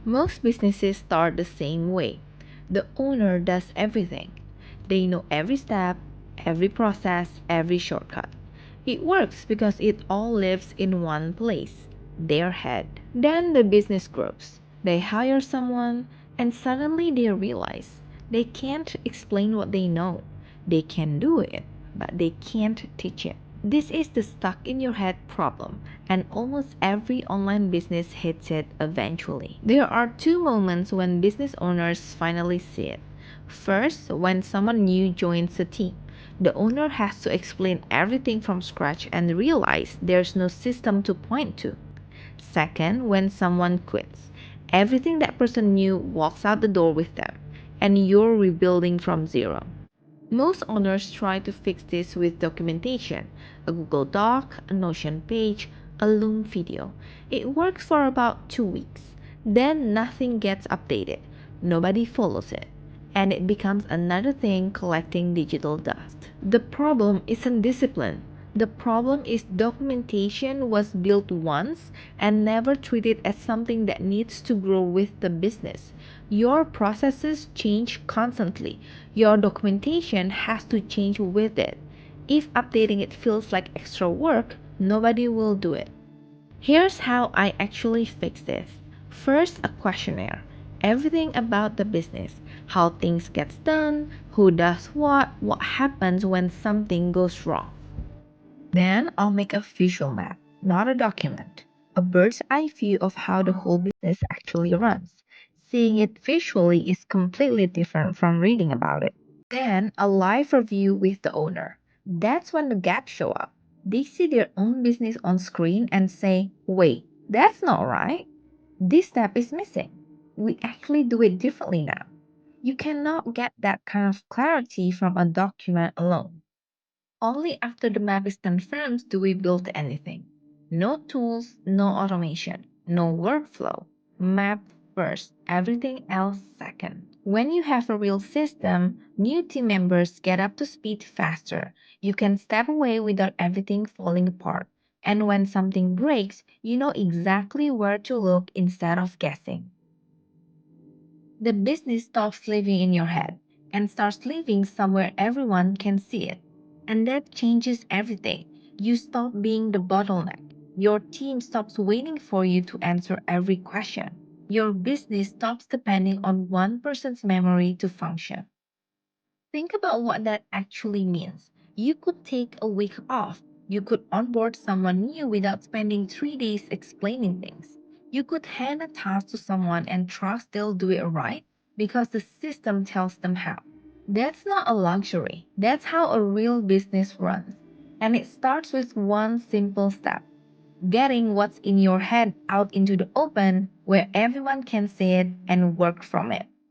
Most businesses start the same way. The owner does everything. They know every step, every process, every shortcut. It works because it all lives in one place, their head. Then the business grows. They hire someone, and suddenly they realize they can't explain what they know. They can do it, but they can't teach it. This is the stuck in your head problem, and almost every online business hits it eventually. There are two moments when business owners finally see it. First, when someone new joins a team. The owner has to explain everything from scratch and realize there's no system to point to. Second, when someone quits. Everything that person knew walks out the door with them, and you're rebuilding from zero. Most owners try to fix this with documentation, a Google Doc, a Notion page, a Loom video. It works for about 2 weeks. Then nothing gets updated. Nobody follows it. And it becomes another thing collecting digital dust. The problem isn't discipline. The problem is documentation was built once and never treated as something that needs to grow with the business. Your processes change constantly. Your documentation has to change with it. If updating it feels like extra work, nobody will do it. Here's how I actually fix this. First, a questionnaire. Everything about the business, how things gets done, who does what happens when something goes wrong. Then I'll make a visual map, not a document. A bird's eye view of how the whole business actually runs. Seeing it visually is completely different from reading about it. Then a live review with the owner. That's when the gaps show up. They see their own business on screen and say, wait, that's not right. This step is missing. We actually do it differently now. You cannot get that kind of clarity from a document alone. Only after the map is confirmed do we build anything. No tools, no automation, no workflow. Map first, everything else second. When you have a real system, new team members get up to speed faster. You can step away without everything falling apart. And when something breaks, you know exactly where to look instead of guessing. The business stops living in your head and starts living somewhere everyone can see it. And that changes everything. You stop being the bottleneck. Your team stops waiting for you to answer every question. Your business stops depending on one person's memory to function. Think about what that actually means. You could take a week off. You could onboard someone new without spending 3 days explaining things. You could hand a task to someone and trust they'll do it right because the system tells them how. That's not a luxury. That's how a real business runs. And it starts with one simple step: getting what's in your head out into the open where everyone can see it and work from it.